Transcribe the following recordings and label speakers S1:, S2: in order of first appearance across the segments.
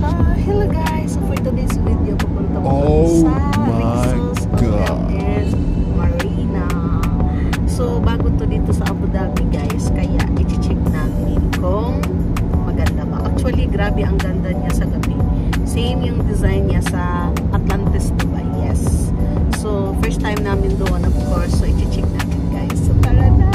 S1: So, hello guys! So, for today's video, pupunta ko sa Rixos Hotel and Marina. So, bago to dito sa Abu Dhabi guys, kaya i-check namin kung maganda ba. Actually, grabe ang ganda niya sa gabi. Same yung design niya sa Atlantis, Dubai. Yes. So, first time namin doon, of course. So, i-check natin guys. So, tara na!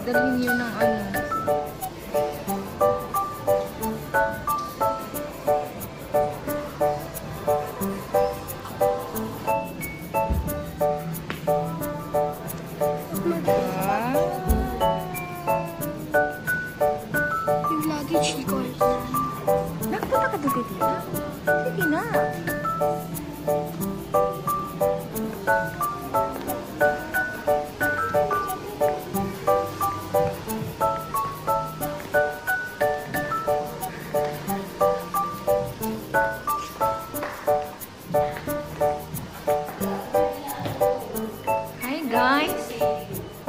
S2: Dadalhin yun ng ano.
S1: Yung luggage ni Cole.
S2: Nakapunta ka doon dito? Sige na.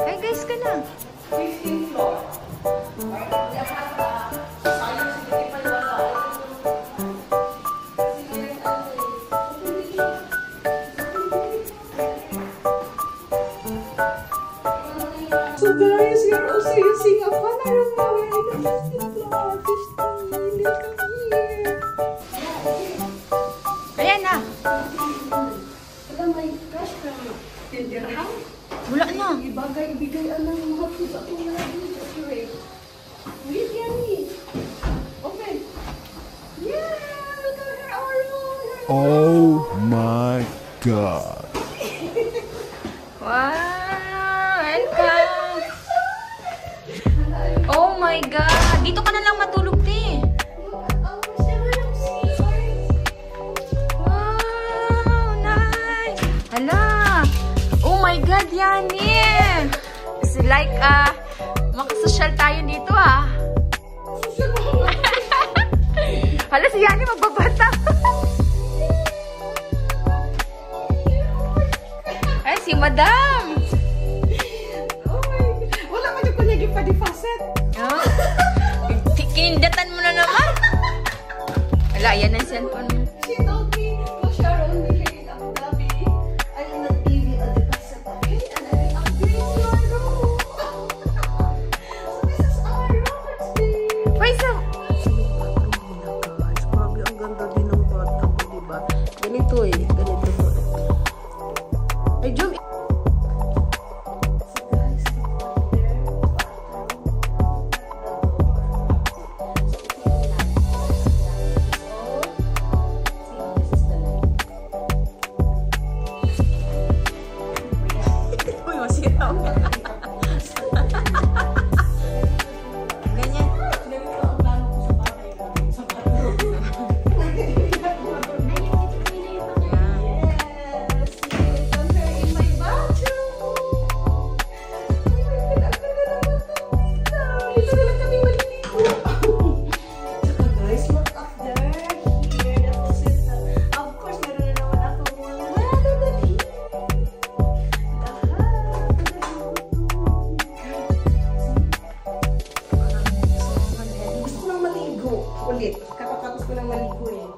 S2: Hi guys ka na.
S1: 15th floor. So guys, we are also using a panorama. We're in the 15th floor. 15. Welcome here.
S2: Ayan na.
S1: Wala may cash from 10 dirham.
S2: Wala na.
S1: Ibigay ang mga pusa ko na wait. Wait yan eh. Open. Yeah! Look at her room.
S3: Oh my god.
S2: Wow! Welcome! Oh my god! Dito ka na lang matulog, te. Wow! Nice! Hala! Oh my god, Yani! It's like, makasosyal tayo dito, ah. Hala, si Yani magbabata. Ay, si Madam!
S1: Oh my god. Wala man yung kunyagi pa di fast
S2: Kindatan mo na naman. Wala, yan ang cellphone mo.
S1: She told me to share only here in Abu Dhabi. I will not give you a deposit, okay? And I will upgrade your room. So this is our room, Steve.
S2: Wait, so...
S1: Guys, grabe ang ganda din ng bata ko, diba? Ganito eh, ganito po. Ay, Jom! Ulit. Kakatapos ko lang maligo eh.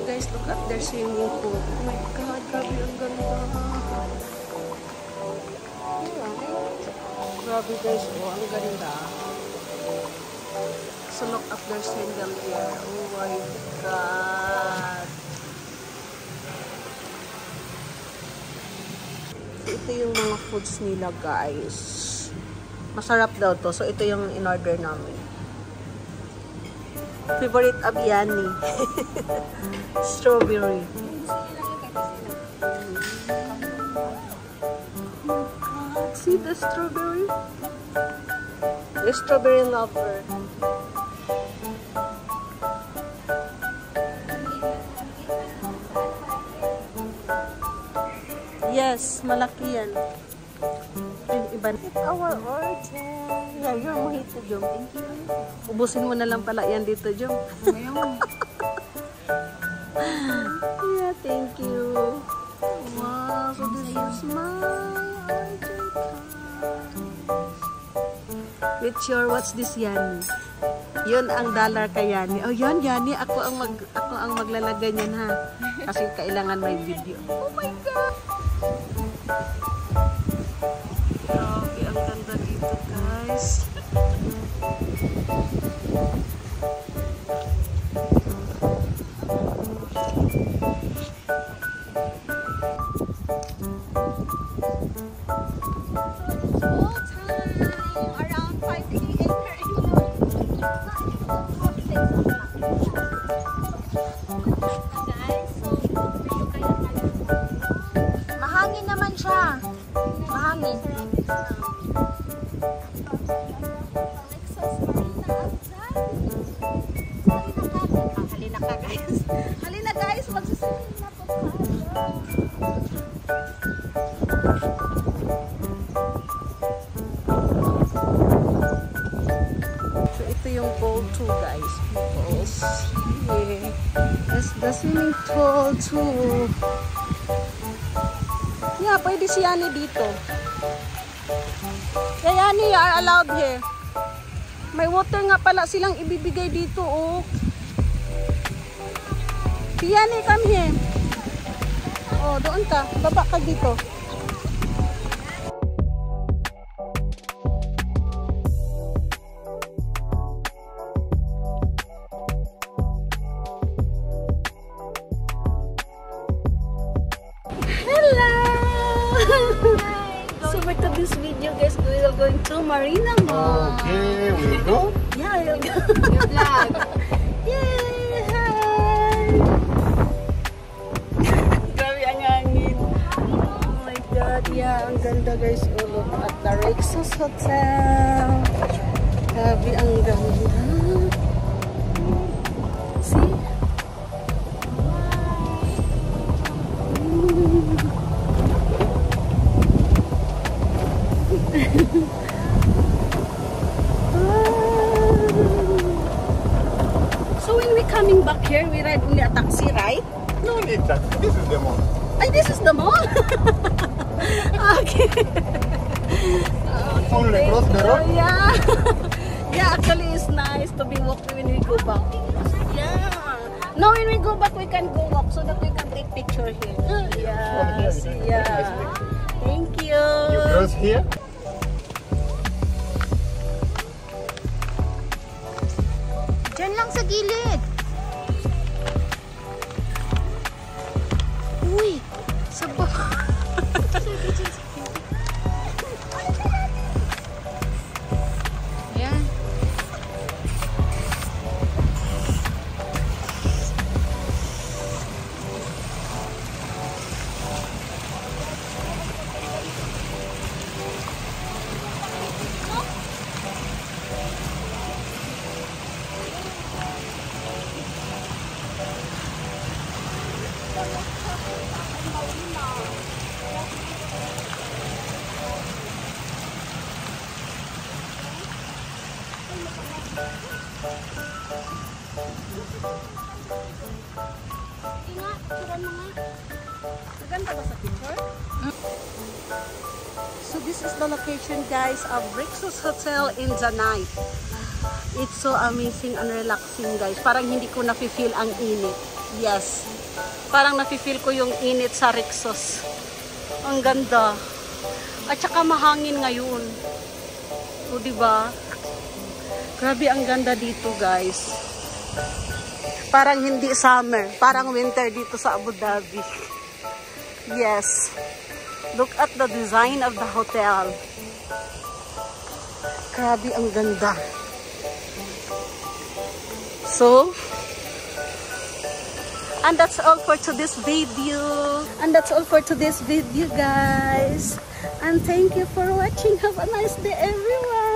S1: Guys, look at their swimming pool. Oh my God, grabe ang ganda. Grabe guys, oh, ang ganda. So look at their swimming here. Oh my God. Ito yung mga foods nila guys. Masarap daw to. So, ito yung in-order namin. Favorite Abiani. Strawberry. See the strawberry? The strawberry lover. Yes, malaki yan. Our order. Yeah, your mojito, Jom. Thank you. Ubusin mo na lang pala yan dito, Jom. Yeah, thank you. Wow, so this is my order. With your, what's this, Yani? Yun ang dollar kay Yani. Oh, yun, Yani. Ako ang maglalagay niyan, ha? Kasi kailangan may video. Oh my God! Grabe, ang ganda dito, guys.
S2: Mahangin naman siya. Mahangin.
S1: Halina ka, guys. Halina, guys. Magsiswimming na po tayo. So, ito yung pool 2, guys. Pools. Yeah. That's the swimming pool 2. Yeah, pwede si Yani dito. Yeah, Yani, you are allowed here. May water nga pala silang ibibigay dito, oh. Si Yani, come here. Oh, doon ka. Baba ka dito. Hello! So back to this video, guys. We are going to Marina Mall.
S3: Okay, we go.
S1: Yeah, we'll go.
S2: Your vlog.
S1: Yay! Hi! Grabe ang hangin. Oh my God. Yeah, ang ganda, guys. Oh, look at the Rexos Hotel. Grabe ang ganda. See? So when we coming back here, we ride only a taxi, right?
S3: No need that. This is the mall.
S1: Ay, this is the mall? Okay.
S3: only cross the road.
S1: Yeah. Yeah, actually it's nice to be walking when we go back. Yeah. No, when we go back we can go walk so that we can take picture here. Yes. Yeah. Thank you.
S3: You cross here.
S2: Diyan lang sa gilid. Uy, sabak. Yan.
S1: So this is the location, guys, of Rixos Hotel in Danay. It's so amazing and relaxing, guys. Parang hindi ko nafe-feel ang init. Yes. Parang nafe-feel ko yung init sa Rixos. Ang ganda. At saka mahangin ngayon. O, diba? Grabe ang ganda dito, guys. Parang hindi summer. Parang winter dito sa Abu Dhabi. Yes. Look at the design of the hotel. Grabe ang ganda. So, and that's all for today's video. And that's all for today's video, guys. And thank you for watching. Have a nice day, everyone.